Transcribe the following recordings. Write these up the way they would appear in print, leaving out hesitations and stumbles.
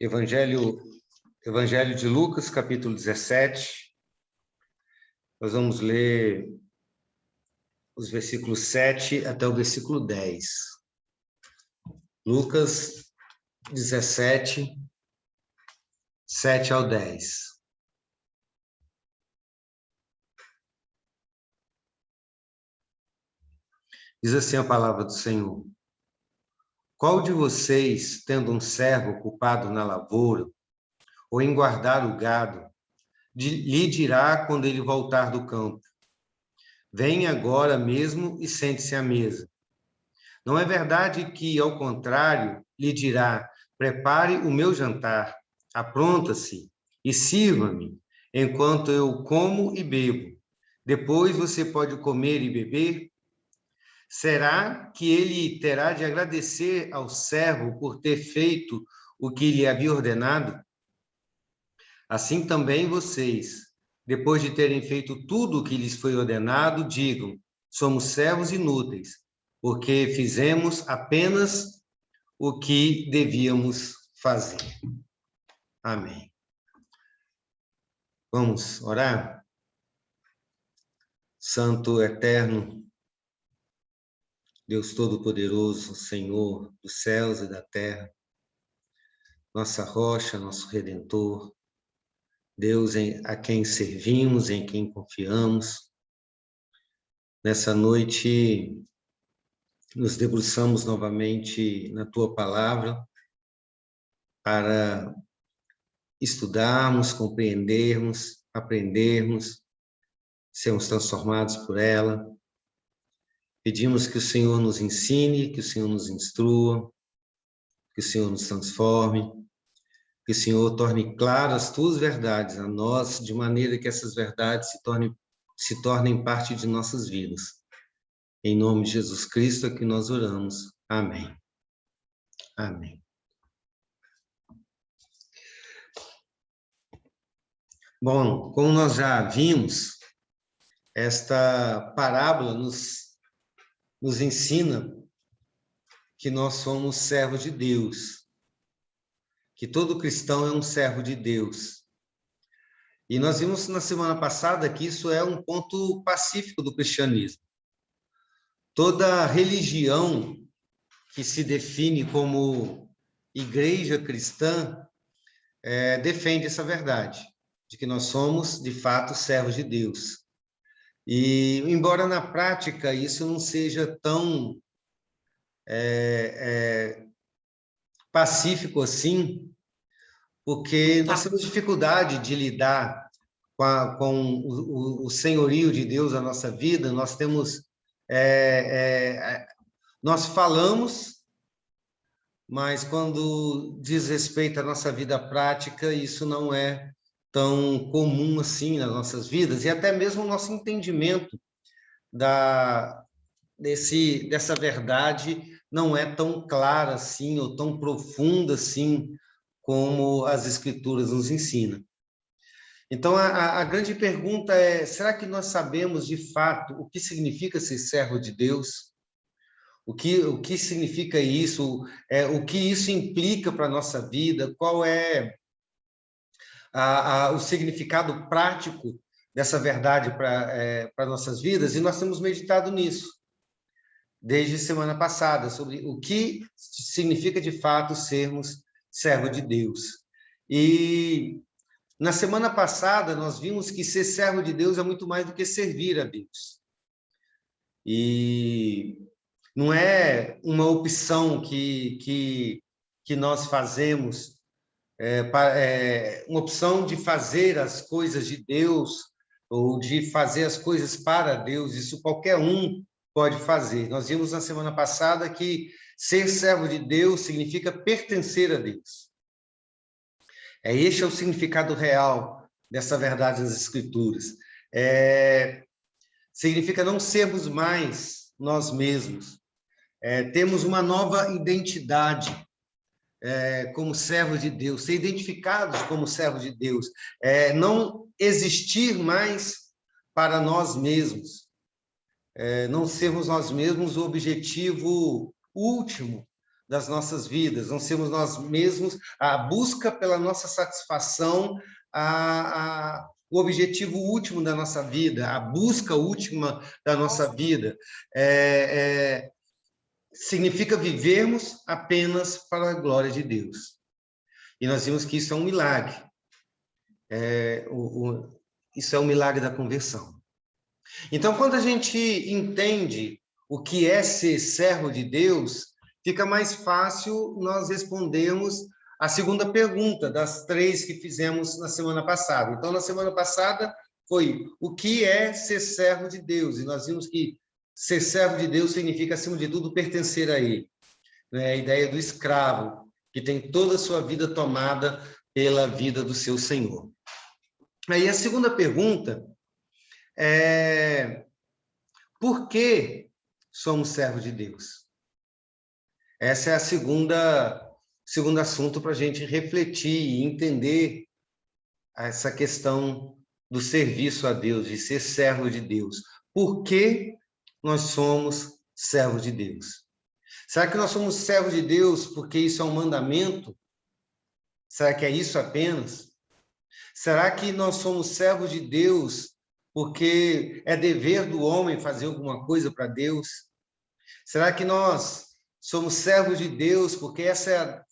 Evangelho de Lucas, capítulo 17. Nós vamos ler os versículos 7 até o versículo 10. Lucas 17, 7 ao 10. Diz assim a palavra do Senhor: Qual de vocês, tendo um servo ocupado na lavoura, ou em guardar o gado, lhe dirá quando ele voltar do campo: Venha agora mesmo e sente-se à mesa? Não é verdade que, ao contrário, lhe dirá: Prepare o meu jantar, apronta-se e sirva-me, enquanto eu como e bebo. Depois você pode comer e beber? Será que ele terá de agradecer ao servo por ter feito o que lhe havia ordenado? Assim também vocês, depois de terem feito tudo o que lhes foi ordenado, digam: somos servos inúteis, porque fizemos apenas o que devíamos fazer. Amém. Vamos orar? Santo, eterno, Deus Todo-Poderoso, Senhor dos céus e da terra, nossa rocha, nosso Redentor, Deus a quem servimos, em quem confiamos. Nessa noite, nos debruçamos novamente na Tua Palavra para estudarmos, compreendermos, aprendermos, sermos transformados por ela. Pedimos que o Senhor nos ensine, que o Senhor nos instrua, que o Senhor nos transforme, que o Senhor torne claras as Tuas verdades a nós, de maneira que essas verdades se tornem parte de nossas vidas. Em nome de Jesus Cristo é que nós oramos. Amém. Amém. Bom, como nós já vimos, esta parábola nos ensina que nós somos servos de Deus, que todo cristão é um servo de Deus. E nós vimos na semana passada que isso é um ponto pacífico do cristianismo. Toda religião que se define como igreja cristã defende essa verdade, de que nós somos, de fato, servos de Deus. E, embora na prática isso não seja tão pacífico assim, porque nós temos dificuldade de lidar com o senhorio de Deus na nossa vida. Nós temos... nós falamos, mas quando diz respeito à nossa vida prática, isso não é tão comum assim nas nossas vidas, e até mesmo o nosso entendimento dessa verdade não é tão clara assim, ou tão profunda assim, como as Escrituras nos ensinam. Então, a grande pergunta é: será que nós sabemos de fato o que significa ser servo de Deus? O que significa isso? O que isso implica para a nossa vida? Qual é o significado prático dessa verdade para nossas vidas? E nós temos meditado nisso desde semana passada, sobre o que significa de fato sermos servo de Deus. E na semana passada nós vimos que ser servo de Deus é muito mais do que servir a Deus. E não é uma opção que nós fazemos, uma opção de fazer as coisas de Deus ou de fazer as coisas para Deus. Isso qualquer um pode fazer. Nós vimos na semana passada que ser servo de Deus significa pertencer a Deus. Este é o significado real dessa verdade das Escrituras. Significa não sermos mais nós mesmos. Temos uma nova identidade como servos de Deus, ser identificados como servos de Deus, não existir mais para nós mesmos, não sermos nós mesmos o objetivo último das nossas vidas, não sermos nós mesmos, a busca pela nossa satisfação, o objetivo último da nossa vida, a busca última da nossa vida, significa vivermos apenas para a glória de Deus. E nós vimos que isso é um milagre. Isso é um milagre da conversão. Então, quando a gente entende o que é ser servo de Deus, fica mais fácil nós respondermos a segunda pergunta das 3 que fizemos na semana passada. Então, na semana passada foi o que é ser servo de Deus? E nós vimos que ser servo de Deus significa, acima de tudo, pertencer a Ele. A ideia do escravo, que tem toda a sua vida tomada pela vida do seu Senhor. Aí a segunda pergunta é: por que somos servos de Deus? Essa é a segundo assunto para a gente refletir e entender essa questão do serviço a Deus, de ser servo de Deus. Por que nós somos servos de Deus? Será que nós somos servos de Deus porque isso é um mandamento? Será que é isso apenas? Será que nós somos servos de Deus porque é dever do homem fazer alguma coisa para Deus? Será que nós somos servos de Deus porque essa é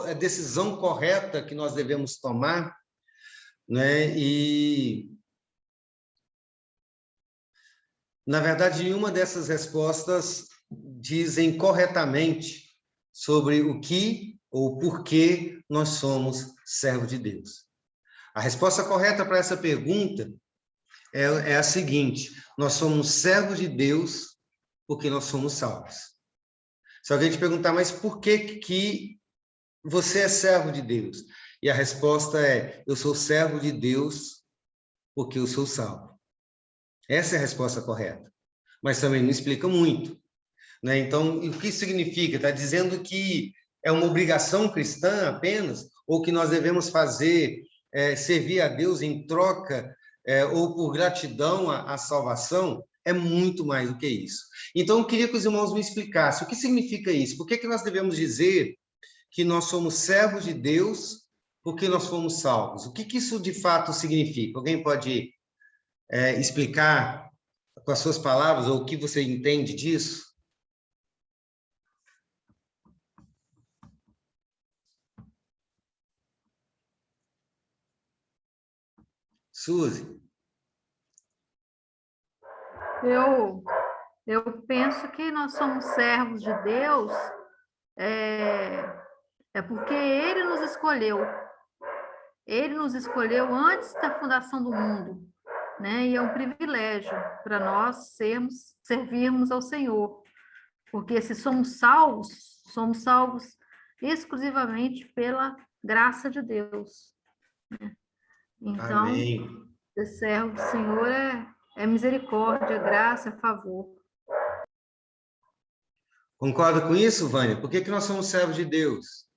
a decisão correta que nós devemos tomar? Né? E, na verdade, nenhuma dessas respostas dizem corretamente sobre o que ou por que nós somos servos de Deus. A resposta correta para essa pergunta é a seguinte: nós somos servos de Deus porque nós somos salvos. Se alguém te perguntar, mas por que você é servo de Deus? E a resposta é: eu sou servo de Deus porque eu sou salvo. Essa é a resposta correta. Mas também não explica muito, né? Então, o que significa? Está dizendo que é uma obrigação cristã apenas? Ou que nós devemos fazer, servir a Deus em troca ou por gratidão à salvação? É muito mais do que isso. Então, eu queria que os irmãos me explicassem o que significa isso. Por que nós devemos dizer que nós somos servos de Deus porque nós fomos salvos? O que isso de fato significa? Alguém pode explicar com as suas palavras ou o que você entende disso? Suzy? Eu penso que nós somos servos de Deus porque Ele nos escolheu. Ele nos escolheu antes da fundação do mundo, né? E é um privilégio para nós servirmos ao Senhor, porque se somos salvos exclusivamente pela graça de Deus, né? Então, Amém. ser servo do Senhor é misericórdia, graça, favor. Concorda com isso, Vânia? Por que nós somos servos de Deus?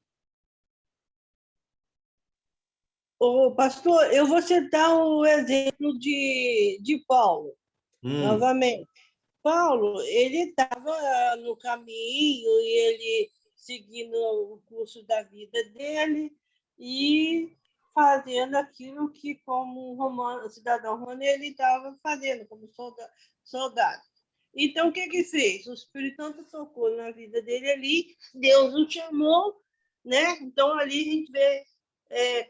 Ô, pastor, eu vou citar o exemplo de Paulo, novamente. Paulo, ele estava no caminho e ele seguindo o curso da vida dele e fazendo aquilo que, como cidadão romano, ele estava fazendo, como soldado. Então, o que fez? O Espírito Santo tocou na vida dele ali, Deus o chamou, né? Então, ali a gente vê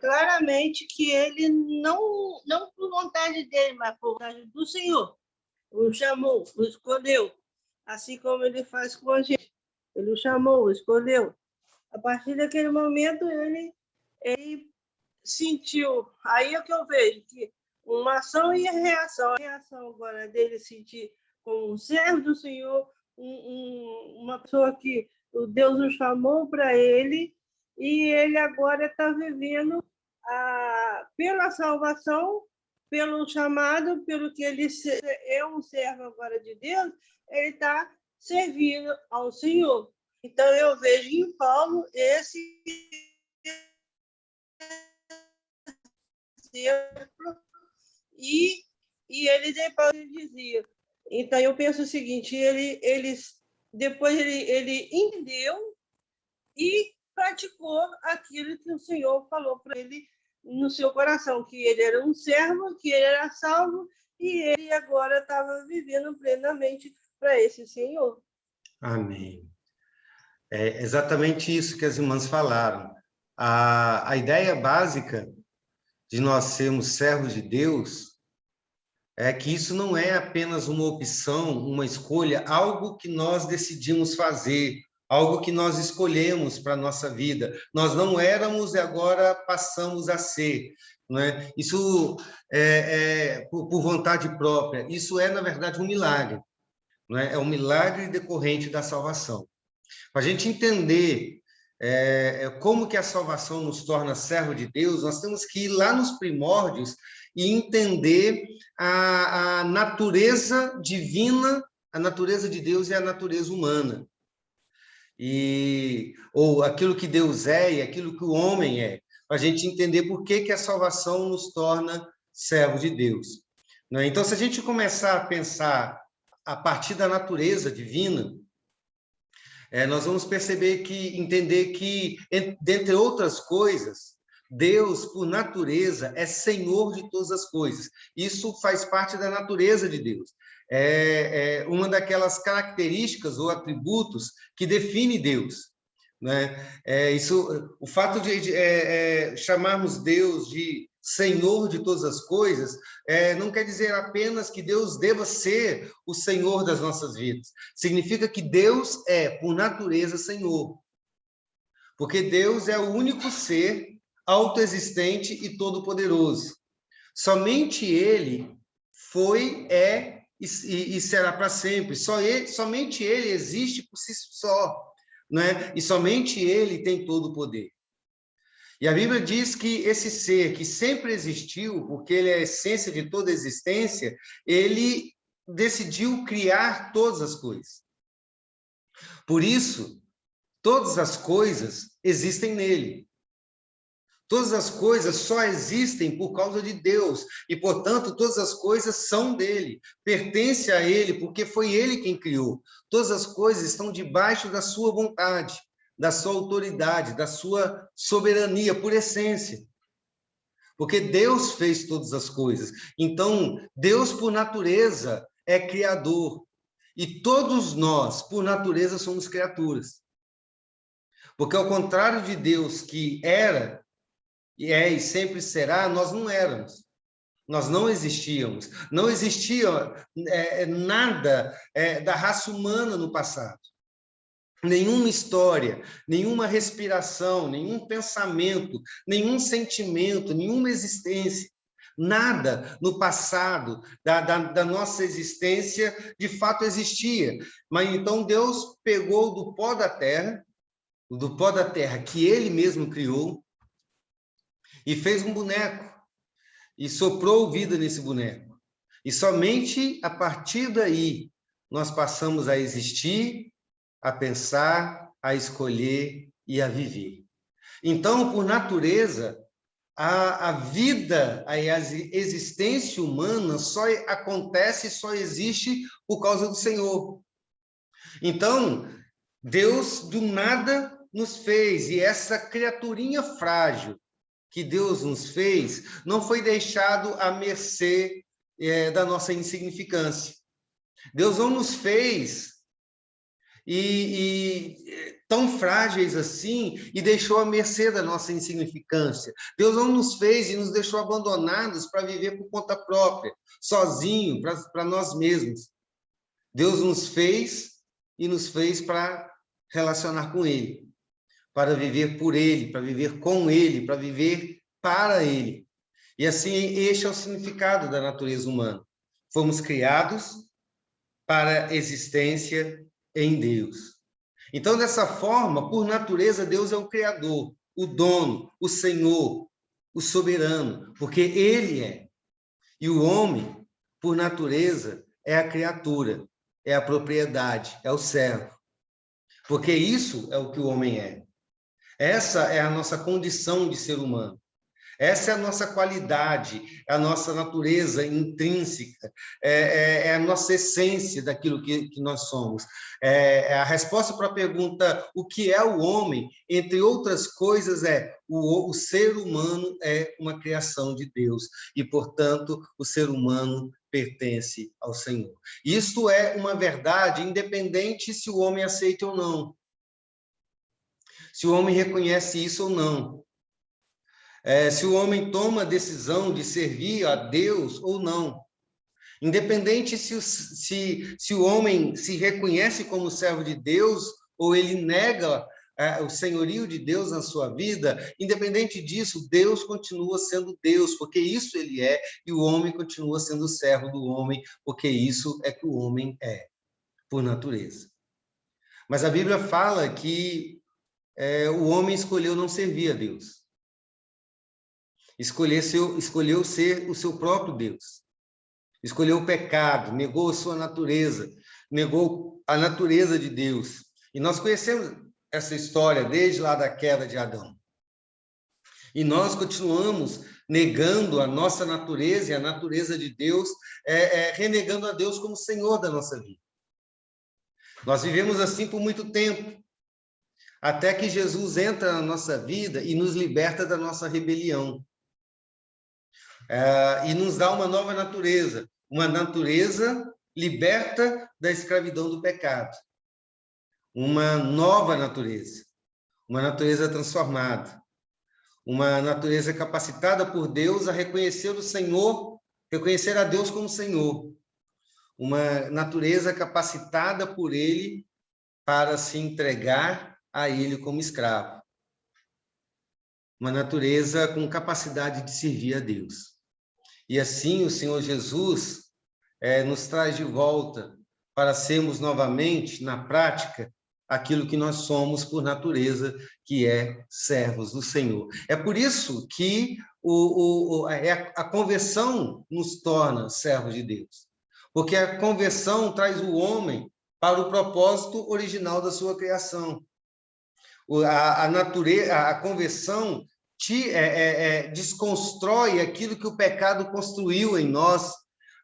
claramente que ele não por vontade dele, mas por vontade do Senhor. O chamou, o escolheu, assim como ele faz com a gente. Ele o chamou, o escolheu. A partir daquele momento, ele sentiu. Aí é que eu vejo que uma ação e a reação. A reação agora dele sentir como um servo do Senhor, uma pessoa que o Deus o chamou para ele, e ele agora está vivendo pela salvação, pelo chamado, pelo que ele é um servo agora de Deus, ele está servindo ao Senhor. Então, eu vejo em Paulo esse exemplo, e ele depois dizia. Então, eu penso o seguinte, depois ele entendeu e praticou aquilo que o Senhor falou para ele no seu coração, que ele era um servo, que ele era salvo, e ele agora estava vivendo plenamente para esse Senhor. Amém. É exatamente isso que as irmãs falaram. A ideia básica de nós sermos servos de Deus é que isso não é apenas uma opção, uma escolha, algo que nós decidimos fazer, algo que nós escolhemos para a nossa vida. Nós não éramos e agora passamos a ser. Não é? Isso por vontade própria. Isso é, na verdade, um milagre. Não é? É um milagre decorrente da salvação. Para a gente entender como que a salvação nos torna servo de Deus, nós temos que ir lá nos primórdios e entender a natureza divina, a natureza de Deus e a natureza humana. Ou aquilo que Deus é e aquilo que o homem é, para a gente entender por que a salvação nos torna servo de Deus. Né? Então, se a gente começar a pensar a partir da natureza divina, nós vamos entender que, dentre outras coisas, Deus, por natureza, é Senhor de todas as coisas. Isso faz parte da natureza de Deus. É uma daquelas características ou atributos que define Deus. Né? O fato de chamarmos Deus de Senhor de todas as coisas, não quer dizer apenas que Deus deva ser o Senhor das nossas vidas. Significa que Deus é, por natureza, Senhor. Porque Deus é o único ser autoexistente e todo-poderoso. Somente Ele foi, é e será para sempre. Somente Ele existe por si só, né? E somente Ele tem todo o poder. E a Bíblia diz que esse ser que sempre existiu, porque ele é a essência de toda a existência, ele decidiu criar todas as coisas. Por isso, todas as coisas existem nele. Todas as coisas só existem por causa de Deus, e, portanto, todas as coisas são dele, pertencem a ele, porque foi ele quem criou. Todas as coisas estão debaixo da sua vontade, da sua autoridade, da sua soberania, por essência. Porque Deus fez todas as coisas. Então, Deus, por natureza, é criador. E todos nós, por natureza, somos criaturas. Porque, ao contrário de Deus, que era, e é e sempre será, nós não éramos. Nós não existíamos. Não existia nada da raça humana no passado. Nenhuma história, nenhuma respiração, nenhum pensamento, nenhum sentimento, nenhuma existência. Nada no passado da nossa existência de fato existia. Mas então Deus pegou do pó da terra que ele mesmo criou, e fez um boneco, e soprou vida nesse boneco. E somente a partir daí nós passamos a existir, a pensar, a escolher e a viver. Então, por natureza, a vida, a existência humana só acontece, só existe por causa do Senhor. Então, Deus do nada nos fez, e essa criaturinha frágil que Deus nos fez não foi deixado à mercê da nossa insignificância. Deus não nos fez tão frágeis assim e deixou à mercê da nossa insignificância. Deus não nos fez e nos deixou abandonados para viver por conta própria, sozinho, para nós mesmos. Deus nos fez e nos fez para relacionar com Ele, para viver por Ele, para viver com Ele, para viver para Ele. E assim, este é o significado da natureza humana. Fomos criados para a existência em Deus. Então, dessa forma, por natureza, Deus é o Criador, o dono, o Senhor, o soberano, porque Ele é. E o homem, por natureza, é a criatura, é a propriedade, é o servo. Porque isso é o que o homem é. Essa é a nossa condição de ser humano. Essa é a nossa qualidade, é a nossa natureza intrínseca, é a nossa essência daquilo que nós somos. A resposta para a pergunta, o que é o homem? Entre outras coisas, o ser humano é uma criação de Deus e, portanto, o ser humano pertence ao Senhor. Isto é uma verdade independente se o homem aceita ou não, se o homem reconhece isso ou não. Se o homem toma a decisão de servir a Deus ou não. Independente se o homem se reconhece como servo de Deus ou ele nega o senhorio de Deus na sua vida, independente disso, Deus continua sendo Deus, porque isso ele é, e o homem continua sendo servo do homem, porque isso é que o homem é, por natureza. Mas a Bíblia fala que o homem escolheu não servir a Deus. Escolheu ser o seu próprio Deus. Escolheu o pecado, negou a sua natureza, negou a natureza de Deus. E nós conhecemos essa história desde lá da queda de Adão. E nós continuamos negando a nossa natureza e a natureza de Deus, renegando a Deus como Senhor da nossa vida. Nós vivemos assim por muito tempo, até que Jesus entra na nossa vida e nos liberta da nossa rebelião. E nos dá uma nova natureza, uma natureza liberta da escravidão do pecado, uma nova natureza, uma natureza transformada, uma natureza capacitada por Deus a reconhecer o Senhor, reconhecer a Deus como Senhor, uma natureza capacitada por Ele para se entregar a Ele como escravo, uma natureza com capacidade de servir a Deus. E assim o Senhor Jesus nos traz de volta para sermos novamente, na prática, aquilo que nós somos por natureza, que é servos do Senhor. É por isso que a conversão nos torna servos de Deus. Porque a conversão traz o homem para o propósito original da sua criação. A conversão desconstrói aquilo que o pecado construiu em nós,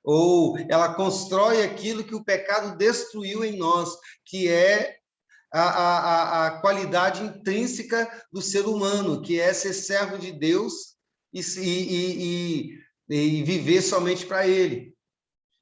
ou ela constrói aquilo que o pecado destruiu em nós, que é a qualidade intrínseca do ser humano, que é ser servo de Deus e viver somente para Ele,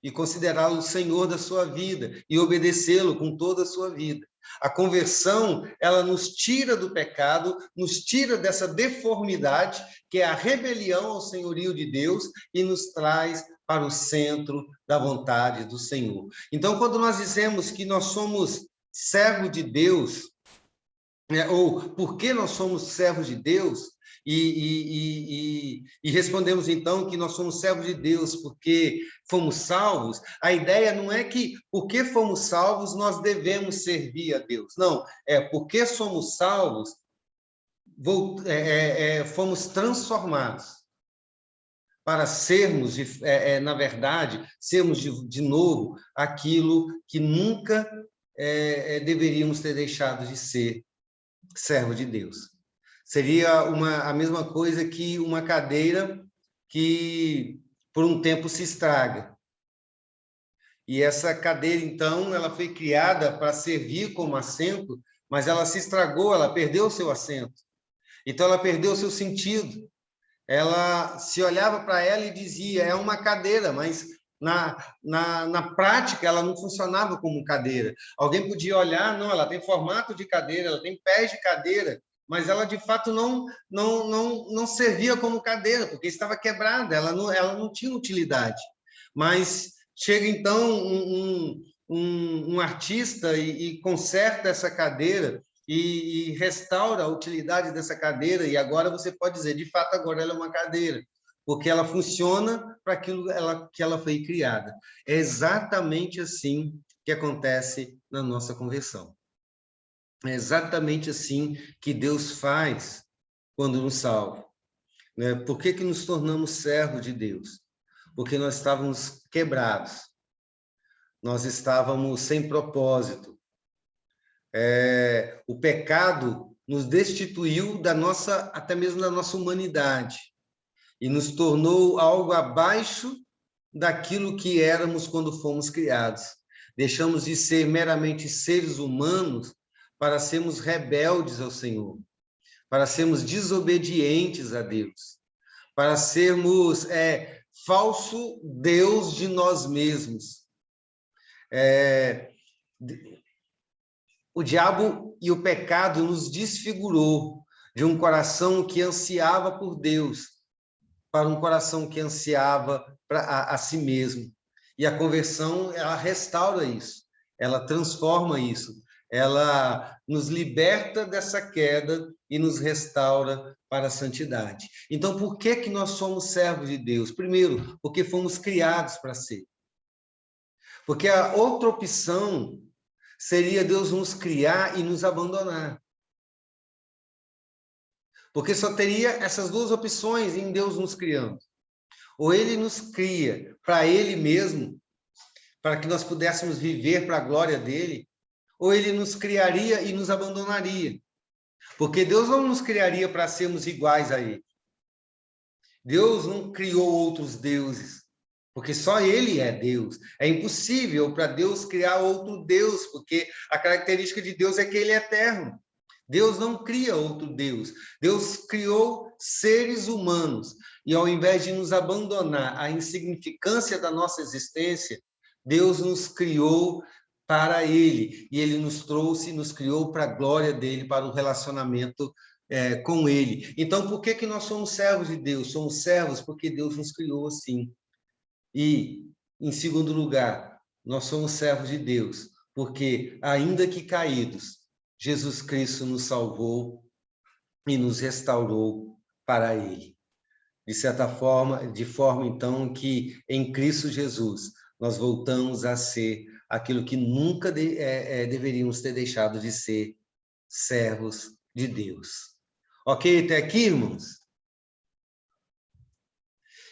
e considerá-lo o Senhor da sua vida, e obedecê-lo com toda a sua vida. A conversão, ela nos tira do pecado, nos tira dessa deformidade, que é a rebelião ao senhorio de Deus, e nos traz para o centro da vontade do Senhor. Então, quando nós dizemos que nós somos servos de Deus, ou por que nós somos servos de Deus, e respondemos então que nós somos servos de Deus porque fomos salvos, a ideia não é que porque fomos salvos nós devemos servir a Deus, não, porque somos salvos, fomos transformados para sermos, na verdade, sermos de novo aquilo que nunca deveríamos ter deixado de ser, servo de Deus. Seria a mesma coisa que uma cadeira que por um tempo se estraga. E essa cadeira, então, ela foi criada para servir como assento, mas ela se estragou, ela perdeu o seu assento. Então, ela perdeu o seu sentido. Ela se olhava para ela e dizia, é uma cadeira, mas na prática ela não funcionava como cadeira. Alguém podia olhar, não, ela tem formato de cadeira, ela tem pés de cadeira, mas ela de fato não servia como cadeira, porque estava quebrada, ela não tinha utilidade. Mas chega então um artista e conserta essa cadeira e restaura a utilidade dessa cadeira, e agora você pode dizer, de fato, agora ela é uma cadeira, porque ela funciona para aquilo que ela foi criada. É exatamente assim que acontece na nossa conversão. É exatamente assim que Deus faz quando nos salva. Por que nos tornamos servos de Deus? Porque nós estávamos quebrados. Nós estávamos sem propósito. O pecado nos destituiu até mesmo da nossa humanidade. e nos tornou algo abaixo daquilo que éramos quando fomos criados. Deixamos de ser meramente seres humanos para sermos rebeldes ao Senhor, para sermos desobedientes a Deus, para sermos falso Deus de nós mesmos. O diabo e o pecado nos desfigurou de um coração que ansiava por Deus para um coração que ansiava a si mesmo. E a conversão, ela restaura isso, ela transforma isso, ela nos liberta dessa queda e nos restaura para a santidade. Então, por que nós somos servos de Deus? Primeiro, porque fomos criados para ser. Porque a outra opção seria Deus nos criar e nos abandonar. Porque só teria essas duas opções em Deus nos criando. Ou ele nos cria para ele mesmo, para que nós pudéssemos viver para a glória dele, ou ele nos criaria e nos abandonaria. Porque Deus não nos criaria para sermos iguais a ele. Deus não criou outros deuses, porque só ele é Deus. É impossível para Deus criar outro Deus, porque a característica de Deus é que ele é eterno. Deus não cria outro Deus. Deus criou seres humanos. E ao invés de nos abandonar à insignificância da nossa existência, Deus nos criou para ele. E ele nos trouxe, nos criou para a glória dele, para o relacionamento com ele. Então, por que nós somos servos de Deus? Somos servos porque Deus nos criou assim. E, em segundo lugar, nós somos servos de Deus, porque, ainda que caídos, Jesus Cristo nos salvou e nos restaurou para ele. De certa forma, de forma, então, que em Cristo Jesus nós voltamos a ser aquilo que nunca deveríamos ter deixado de ser, servos de Deus. Ok até aqui, irmãos?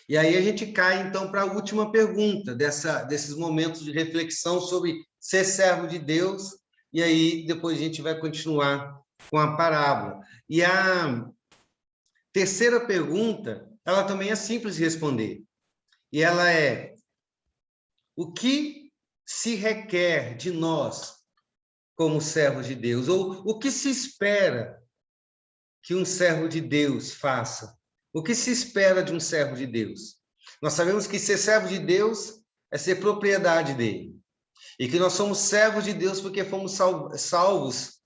E aí a gente cai, então, para a última pergunta desses momentos de reflexão sobre ser servo de Deus, e aí depois a gente vai continuar com a parábola. E a terceira pergunta, ela também é simples de responder. E ela é: o que se requer de nós como servos de Deus? Ou o que se espera que um servo de Deus faça? O que se espera de um servo de Deus? Nós sabemos que ser servo de Deus é ser propriedade dele. E que nós somos servos de Deus porque fomos salvos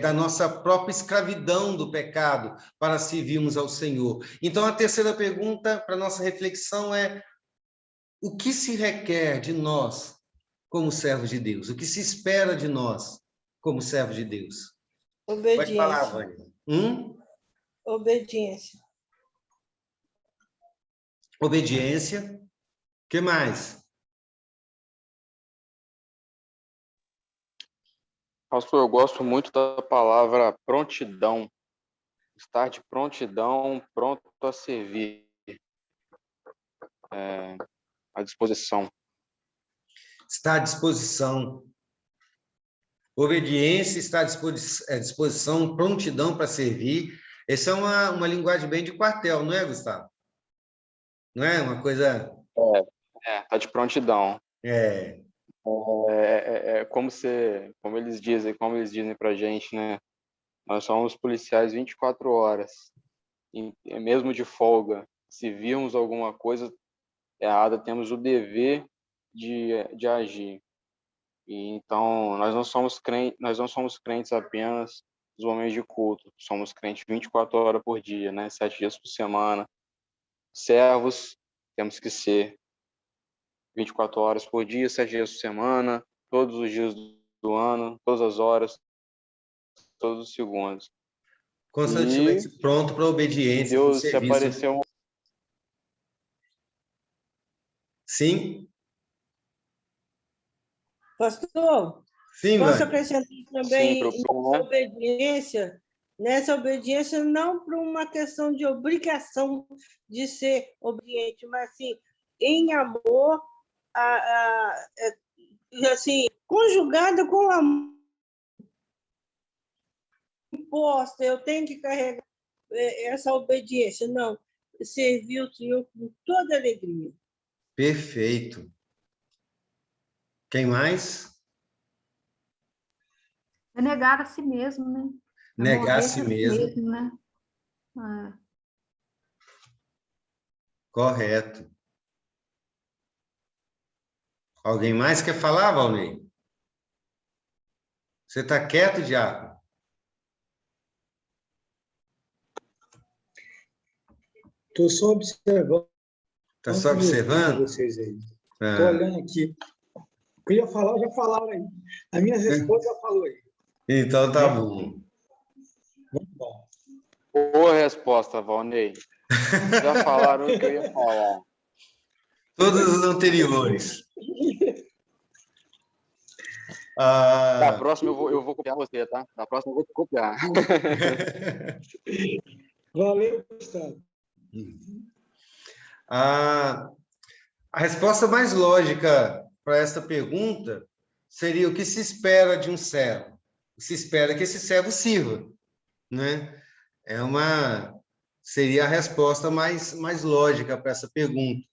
da nossa própria escravidão do pecado para servirmos ao Senhor. Então, a terceira pergunta para nossa reflexão é: o que se requer de nós como servos de Deus? O que se espera de nós como servos de Deus? Obediência. Pode falar, Vânia. Obediência. Obediência. O que mais? Pastor, eu gosto muito da palavra prontidão. Estar de prontidão, pronto a servir. À disposição. Está à disposição. Obediência, está à disposição, prontidão para servir. Essa é uma linguagem bem de quartel, não é, Gustavo? Não é uma coisa... Está de prontidão. Como eles dizem para a gente, né? Nós somos policiais 24 horas. E mesmo de folga, se virmos alguma coisa errada, temos o dever de agir. E então, nós não somos crentes apenas nos momentos de culto. Somos crentes 24 horas por dia, né? 7 dias por semana. Servos, temos que ser 24 horas por dia, 7 dias por semana, todos os dias do ano, todas as horas, todos os segundos. Constantemente pronto para a obediência. Deus se apareceu. Sim. Pastor, sim, posso acrescentar também Sim, nessa obediência, não por uma questão de obrigação de ser obediente, mas assim, em amor, assim, conjugada com amor. Imposta, eu tenho que carregar essa obediência. Não, servir o Senhor com toda alegria. Perfeito. Quem mais? É negar a si mesmo, né? É Negar a morrer si a mesmo. né? É. Correto. Alguém mais quer falar, Valnei? Você está quieto, Diaco? Estou só observando. Está só observando? Vocês aí. Estou olhando aqui. O que eu ia falar, já falaram aí. A minha esposa já falou aí. Então tá bom. Muito bom. Boa resposta, Valnei. Já falaram o que eu ia falar. Todos os anteriores. Da próxima eu vou copiar você, tá? Da próxima eu vou copiar. Valeu, Gustavo. A resposta mais lógica para esta pergunta seria o que se espera de um servo? Se espera que esse servo sirva, né? Seria a resposta mais lógica para essa pergunta,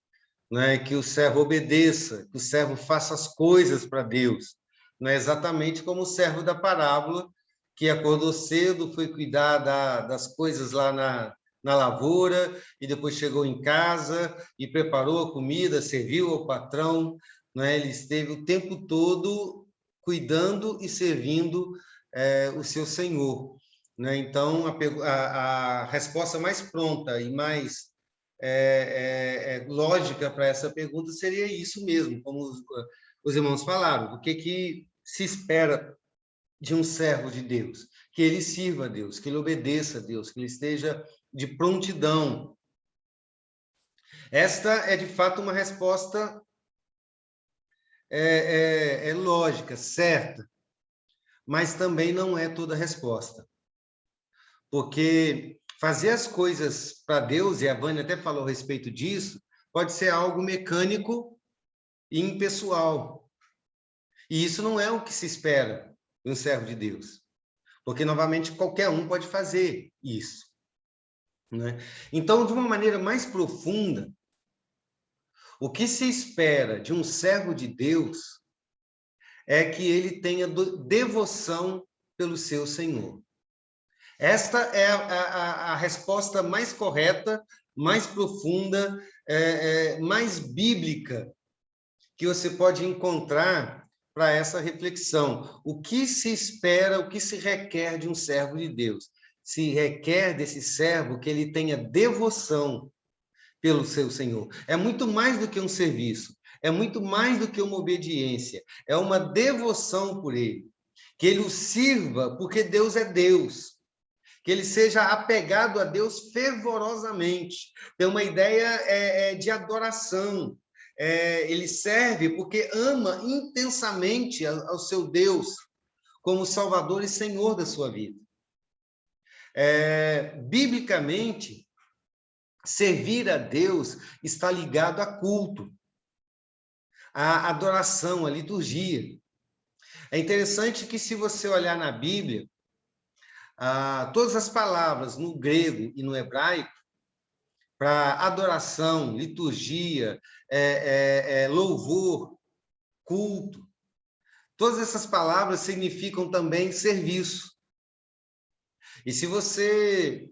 né? Que o servo obedeça, que o servo faça as coisas para Deus, não é exatamente como o servo da parábola, que acordou cedo, foi cuidar das coisas lá na lavoura, e depois chegou em casa e preparou a comida, serviu ao patrão, né? Ele esteve o tempo todo cuidando e servindo o seu senhor, né? Então, a resposta mais pronta e mais lógica para essa pergunta seria isso mesmo, como os irmãos falaram. O que se espera de um servo de Deus? Que ele sirva a Deus, que ele obedeça a Deus, que ele esteja de prontidão. Esta é, de fato, uma resposta lógica, certa, mas também não é toda a resposta. Porque fazer as coisas para Deus, e a Vânia até falou a respeito disso, pode ser algo mecânico e impessoal. E isso não é o que se espera de um servo de Deus. Porque, novamente, qualquer um pode fazer isso, né? Então, de uma maneira mais profunda, o que se espera de um servo de Deus é que ele tenha devoção pelo seu Senhor. Esta é a resposta mais correta, mais profunda, mais bíblica que você pode encontrar para essa reflexão. O que se espera, o que se requer de um servo de Deus? Se requer desse servo que ele tenha devoção pelo seu Senhor. É muito mais do que um serviço, é muito mais do que uma obediência, é uma devoção por ele. Que ele o sirva porque Deus é Deus. Que ele seja apegado a Deus fervorosamente. Tem uma ideia de adoração. Ele serve porque ama intensamente ao seu Deus como Salvador e Senhor da sua vida. Biblicamente, servir a Deus está ligado a culto, a adoração, a liturgia. É interessante que, se você olhar na Bíblia, todas as palavras no grego e no hebraico para adoração, liturgia, louvor, culto, todas essas palavras significam também serviço. E se você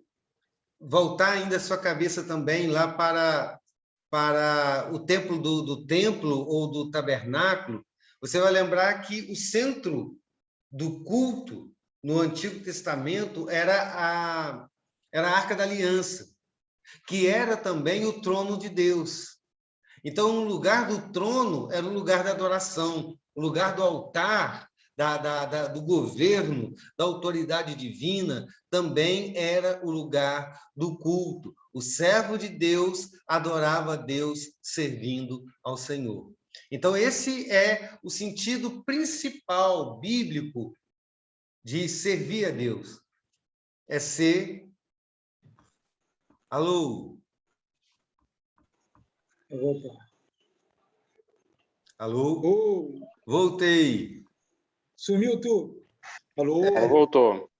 voltar ainda a sua cabeça também lá para o templo do templo ou do tabernáculo, você vai lembrar que o centro do culto no Antigo Testamento era a Arca da Aliança, que era também o trono de Deus. Então, o lugar do trono era o lugar da adoração, o lugar do altar, do governo, da autoridade divina, também era o lugar do culto. O servo de Deus adorava a Deus servindo ao Senhor. Então, esse é o sentido principal bíblico de servir a Deus. É ser... Alô? Alô? Voltei. Sumiu tu? Alô? Alô, voltou.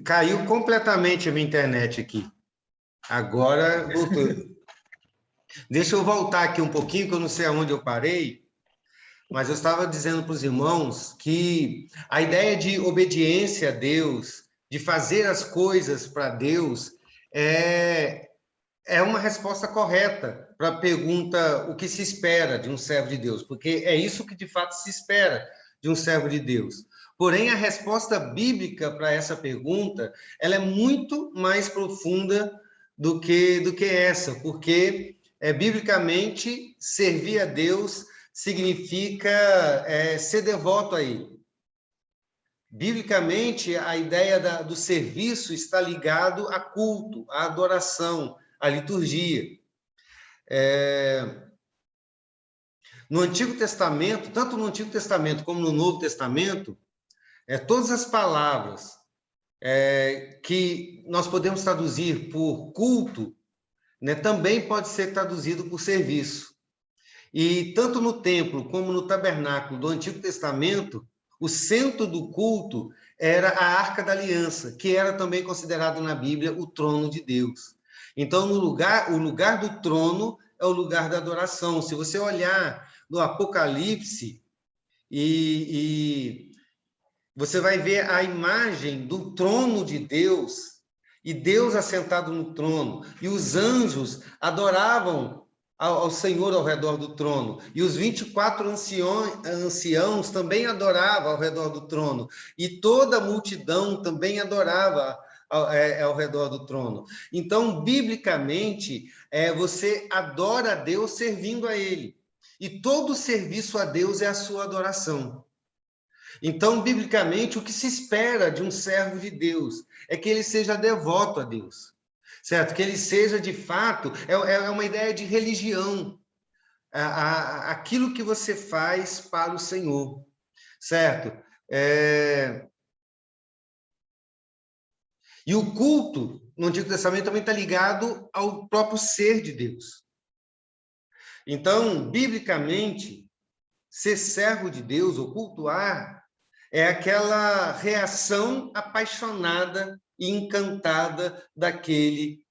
Caiu completamente a minha internet aqui. Caiu completamente a minha internet aqui. Agora voltou. Deixa eu voltar aqui um pouquinho, que eu não sei aonde eu parei, mas eu estava dizendo para os irmãos que a ideia de obediência a Deus, de fazer as coisas para Deus, é uma resposta correta para a pergunta o que se espera de um servo de Deus, porque é isso que de fato se espera de um servo de Deus. Porém, a resposta bíblica para essa pergunta, ela é muito mais profunda do que essa, porque biblicamente servir a Deus significa ser devoto a Ele. Biblicamente, a ideia do serviço está ligado a culto, a adoração, a liturgia. No Antigo Testamento, tanto no Antigo Testamento como no Novo Testamento, todas as palavras que nós podemos traduzir por culto, né, também pode ser traduzido por serviço. E tanto no templo como no tabernáculo do Antigo Testamento, o centro do culto era a Arca da Aliança, que era também considerado na Bíblia o trono de Deus. Então, o lugar do trono é o lugar da adoração. Se você olhar no Apocalipse, você vai ver a imagem do trono de Deus, e Deus assentado no trono, e os anjos adoravam ao Senhor ao redor do trono, e os 24 anciãos também adoravam ao redor do trono, e toda a multidão também adorava ao redor do trono. Então, biblicamente, você adora a Deus servindo a Ele, e todo serviço a Deus é a sua adoração. Então, biblicamente, o que se espera de um servo de Deus é que ele seja devoto a Deus, certo? Que ele seja, de fato, é uma ideia de religião, aquilo que você faz para o Senhor, certo? E o culto, no Antigo Testamento, também está ligado ao próprio ser de Deus. Então, biblicamente, ser servo de Deus, ou cultuar, é aquela reação apaixonada e encantada daquele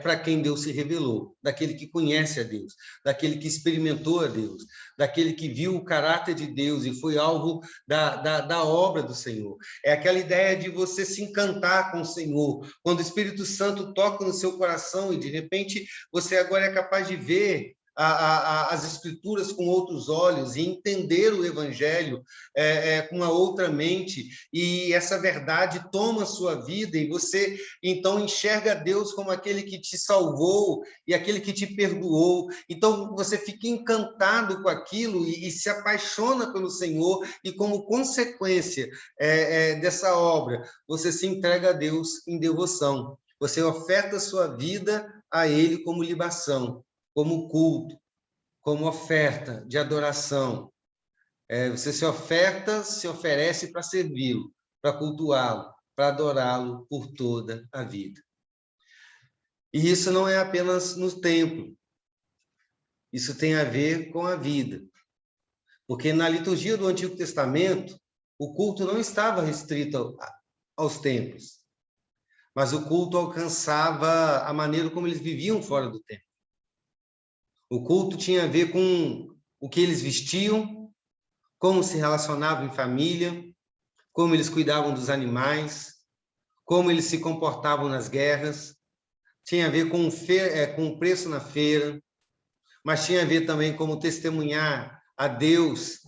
para quem Deus se revelou, daquele que conhece a Deus, daquele que experimentou a Deus, daquele que viu o caráter de Deus e foi alvo da obra do Senhor. É aquela ideia de você se encantar com o Senhor, quando o Espírito Santo toca no seu coração e, de repente, você agora é capaz de ver as Escrituras com outros olhos e entender o Evangelho com uma outra mente, e essa verdade toma a sua vida e você, então, enxerga Deus como aquele que te salvou e aquele que te perdoou. Então, você fica encantado com aquilo e se apaixona pelo Senhor, e como consequência dessa obra, você se entrega a Deus em devoção. Você oferta a sua vida a Ele como libação, como culto, como oferta de adoração. Você se oferece para servi-lo, para cultuá-lo, para adorá-lo por toda a vida. E isso não é apenas no templo. Isso tem a ver com a vida. Porque na liturgia do Antigo Testamento, o culto não estava restrito aos templos, mas o culto alcançava a maneira como eles viviam fora do templo. O culto tinha a ver com o que eles vestiam, como se relacionavam em família, como eles cuidavam dos animais, como eles se comportavam nas guerras. Tinha a ver com o preço na feira, mas tinha a ver também como testemunhar a Deus,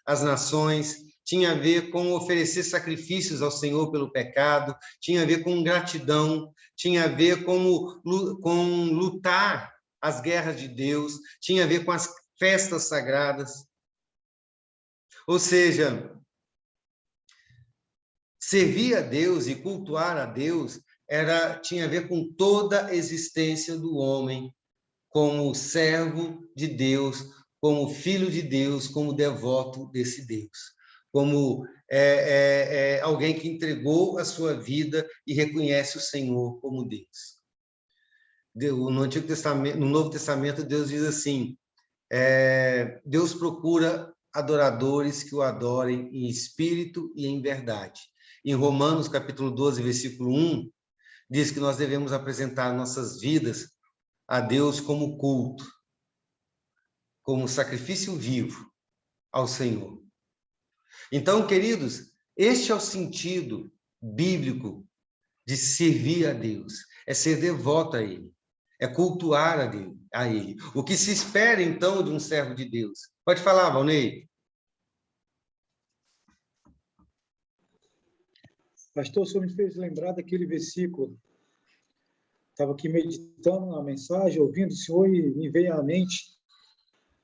as nações. Tinha a ver com oferecer sacrifícios ao Senhor pelo pecado, tinha a ver com gratidão, tinha a ver com lutar as guerras de Deus, tinha a ver com as festas sagradas. Ou seja, servir a Deus e cultuar a Deus tinha a ver com toda a existência do homem, como servo de Deus, como filho de Deus, como devoto desse Deus, como alguém que entregou a sua vida e reconhece o Senhor como Deus. No Antigo Testamento, no Novo Testamento, Deus diz assim: Deus procura adoradores que o adorem em espírito e em verdade. Em Romanos, capítulo 12, versículo 1, diz que nós devemos apresentar nossas vidas a Deus como culto, como sacrifício vivo ao Senhor. Então, queridos, este é o sentido bíblico de servir a Deus, é ser devoto a Ele, é cultuar a Ele. O que se espera, então, de um servo de Deus? Pode falar, Valnei. Pastor, o senhor me fez lembrar daquele versículo. Estava aqui meditando na mensagem, ouvindo o senhor, e me veio à mente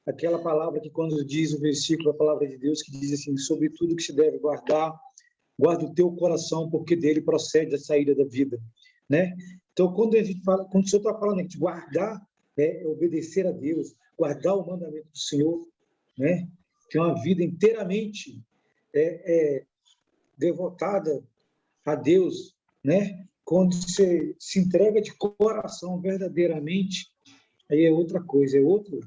aquela palavra que, quando diz o versículo, a palavra de Deus, que diz assim: sobre tudo que se deve guardar, guarda o teu coração, porque dele procede a saída da vida, né? Então, quando a gente fala, quando o senhor está falando de guardar, é obedecer a Deus, guardar o mandamento do Senhor, né? Ter uma vida inteiramente devotada a Deus, né? Quando você se entrega de coração verdadeiramente, aí é outra coisa, é outro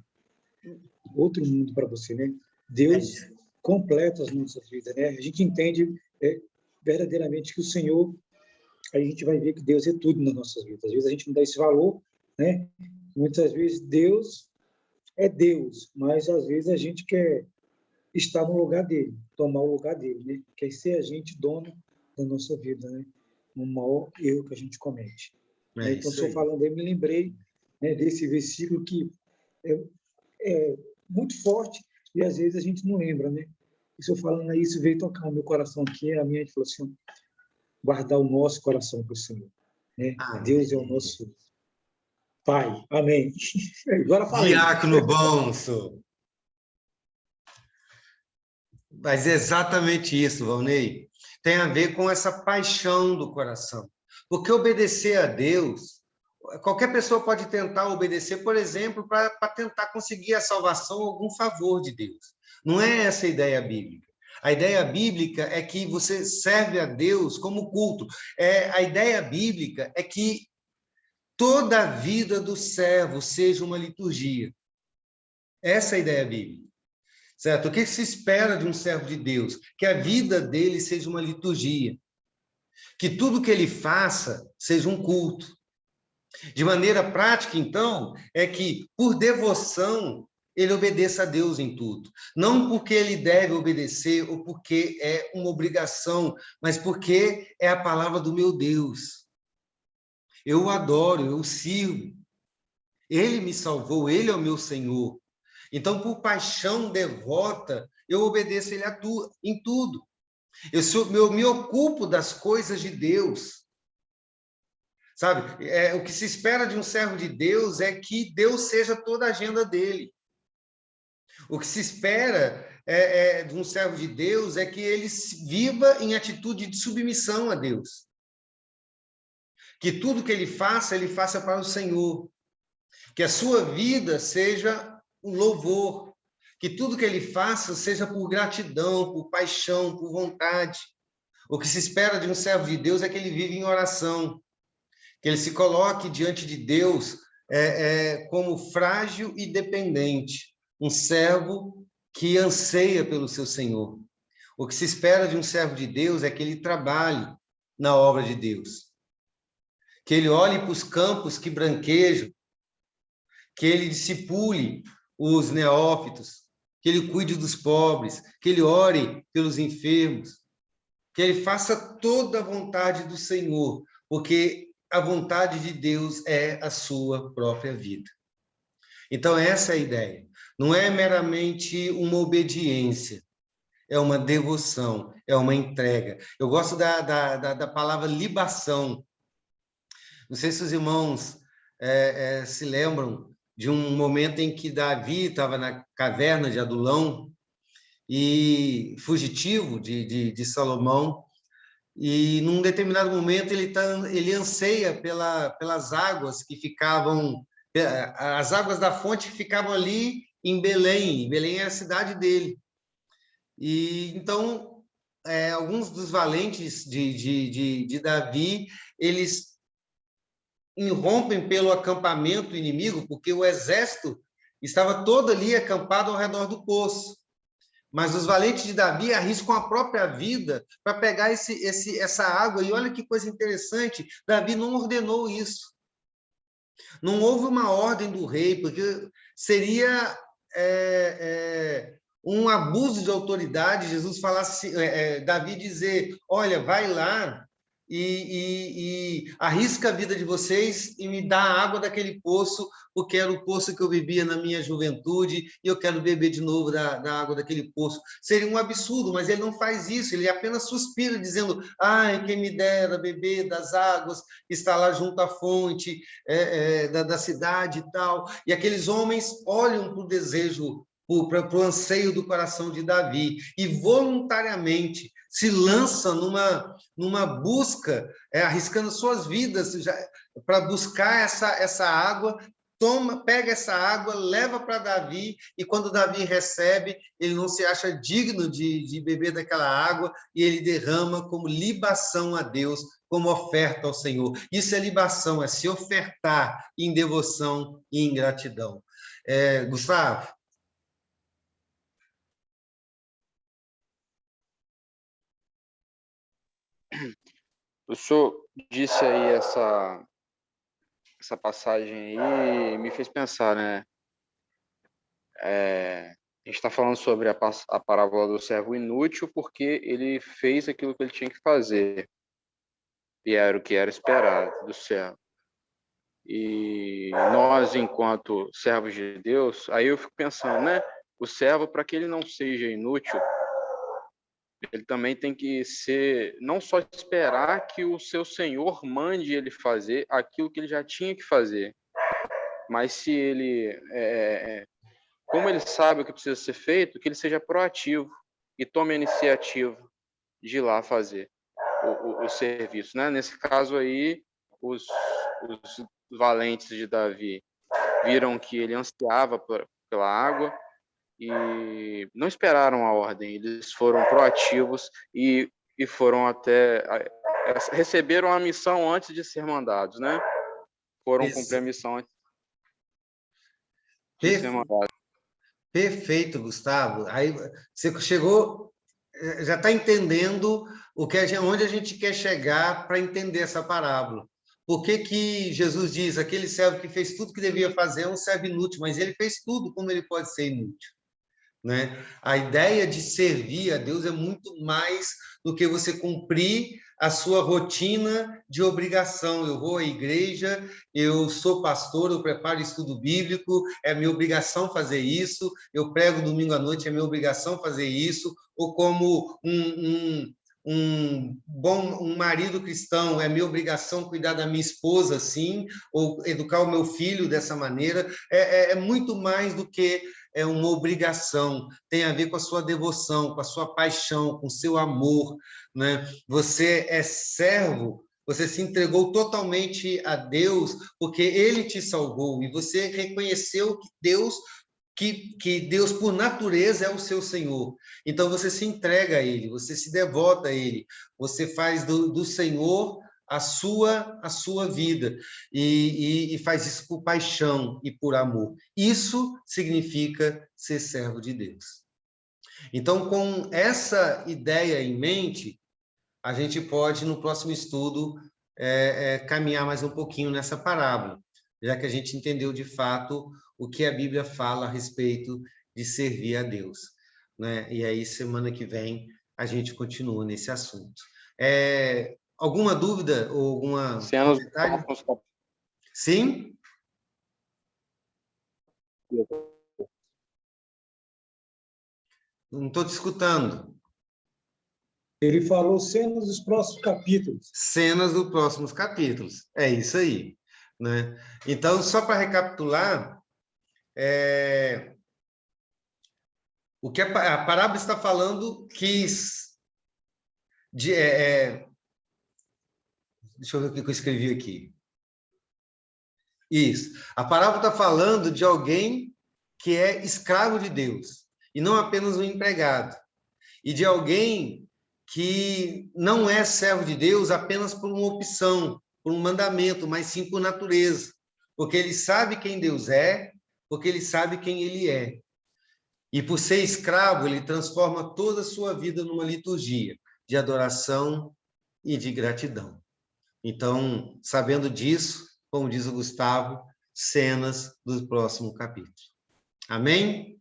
mundo para você, né? Deus completa as nossas vidas, né? A gente entende verdadeiramente que o Senhor, a gente vai ver que Deus é tudo nas nossas vidas. Às vezes a gente não dá esse valor, né? Muitas vezes Deus é Deus, mas às vezes a gente quer estar no lugar dele, tomar o lugar dele, né? Quer ser a gente dono da nossa vida, né? O maior erro que a gente comete. Então, estou falando, eu me lembrei, né, desse versículo que é muito forte e às vezes a gente não lembra, né? E se eu falando isso, veio tocar no meu coração aqui, a minha gente falou assim: guardar o nosso coração para o Senhor, né? Deus é o nosso Pai. Amém. Agora falei. Diácono bom, senhor. Mas é exatamente isso, Valnei. Tem a ver com essa paixão do coração. Porque obedecer a Deus, qualquer pessoa pode tentar obedecer, por exemplo, para tentar conseguir a salvação, algum favor de Deus. Não é essa a ideia bíblica. A ideia bíblica é que você serve a Deus como culto. A ideia bíblica é que toda a vida do servo seja uma liturgia. Essa é a ideia bíblica. Certo? O que se espera de um servo de Deus? Que a vida dele seja uma liturgia. Que tudo que ele faça seja um culto. De maneira prática, então, é que, por devoção, ele obedeça a Deus em tudo. Não porque ele deve obedecer ou porque é uma obrigação, mas porque é a palavra do meu Deus. Eu o adoro, eu o sirvo. Ele me salvou, ele é o meu Senhor. Então, por paixão devota, eu obedeço ele em tudo. Eu me ocupo das coisas de Deus. Sabe? O que se espera de um servo de Deus é que Deus seja toda a agenda dele. O que se espera de um servo de Deus é que ele viva em atitude de submissão a Deus. Que tudo que ele faça para o Senhor. Que a sua vida seja um louvor, que tudo que ele faça seja por gratidão, por paixão, por vontade. O que se espera de um servo de Deus é que ele vive em oração, que ele se coloque diante de Deus como frágil e dependente, um servo que anseia pelo seu Senhor. O que se espera de um servo de Deus é que ele trabalhe na obra de Deus, que ele olhe para os campos que branquejam, que ele discipule os neófitos, que ele cuide dos pobres, que ele ore pelos enfermos, que ele faça toda a vontade do Senhor, porque a vontade de Deus é a sua própria vida. Então, essa é a ideia. Não é meramente uma obediência, é uma devoção, é uma entrega. Eu gosto da palavra libação. Não sei se os irmãos se lembram de um momento em que Davi estava na caverna de Adulão, e fugitivo de Salomão, e num determinado momento ele anseia pelas águas que ficavam, as águas da fonte que ficavam ali em Belém. Belém é a cidade dele. E então, alguns dos valentes de Davi, eles irrompem pelo acampamento inimigo, porque o exército estava todo ali acampado ao redor do poço. Mas os valentes de Davi arriscam a própria vida para pegar essa água. E olha que coisa interessante, Davi não ordenou isso. Não houve uma ordem do rei, porque seria um abuso de autoridade. Jesus falasse, Davi dizer, olha, vai lá e arrisca a vida de vocês e me dá a água daquele poço, porque era o poço que eu bebia na minha juventude e eu quero beber de novo da água daquele poço. Seria um absurdo, mas ele não faz isso, ele apenas suspira, dizendo, ai, quem me dera beber das águas que está lá junto à fonte da cidade e tal. E aqueles homens olham para o desejo, para o anseio do coração de Davi, e voluntariamente se lançam numa busca, arriscando suas vidas para buscar essa água, pega essa água, leva para Davi, e quando Davi recebe, ele não se acha digno de beber daquela água, e ele derrama como libação a Deus, como oferta ao Senhor. Isso é libação, é se ofertar em devoção e em gratidão. Gustavo? O senhor disse aí essa passagem aí, me fez pensar, né? A gente está falando sobre a parábola do servo inútil porque ele fez aquilo que ele tinha que fazer, e era o que era esperado do servo. E nós, enquanto servos de Deus, aí eu fico pensando, né? O servo, para que ele não seja inútil, ele também tem que ser, não só esperar que o seu senhor mande ele fazer aquilo que ele já tinha que fazer, mas se ele, como ele sabe o que precisa ser feito, que ele seja proativo e tome a iniciativa de ir lá fazer o serviço, né? Nesse caso aí, os valentes de Davi viram que ele ansiava pela água e não esperaram a ordem, eles foram proativos e foram receberam a missão antes de ser mandados, né? Foram cumprir a missão antes de ser mandados. Perfeito, Gustavo. Aí você chegou, já está entendendo onde a gente quer chegar para entender essa parábola. Por que Jesus diz, aquele servo que fez tudo que devia fazer é um servo inútil, mas ele fez tudo, como ele pode ser inútil? Né? A ideia de servir a Deus é muito mais do que você cumprir a sua rotina de obrigação. Eu vou à igreja, eu sou pastor, eu preparo estudo bíblico, é minha obrigação fazer isso, eu prego domingo à noite, é minha obrigação fazer isso, ou como um marido cristão, é minha obrigação cuidar da minha esposa assim, ou educar o meu filho dessa maneira. É muito mais do que uma obrigação, tem a ver com a sua devoção, com a sua paixão, com o seu amor, né? Você é servo, você se entregou totalmente a Deus, porque Ele te salvou, e você reconheceu que Deus, por natureza, é o seu Senhor. Então, você se entrega a Ele, você se devota a Ele, você faz do Senhor a sua vida, e faz isso por paixão e por amor. Isso significa ser servo de Deus. Então, com essa ideia em mente, a gente pode, no próximo estudo, caminhar mais um pouquinho nessa parábola, já que a gente entendeu, de fato, o que a Bíblia fala a respeito de servir a Deus, né? E aí, semana que vem, a gente continua nesse assunto. Alguma dúvida ou alguma comentário? Sim? Não estou te escutando. Ele falou cenas dos próximos capítulos. Cenas dos próximos capítulos. É isso aí, né? Então, só para recapitular, o que a parábola está falando deixa eu ver o que eu escrevi aqui. Isso. A parábola está falando de alguém que é escravo de Deus, e não apenas um empregado. E de alguém que não é servo de Deus apenas por uma opção, por um mandamento, mas sim por natureza. Porque ele sabe quem Deus é, porque ele sabe quem ele é. E por ser escravo, ele transforma toda a sua vida numa liturgia de adoração e de gratidão. Então, sabendo disso, como diz o Gustavo, cenas do próximo capítulo. Amém?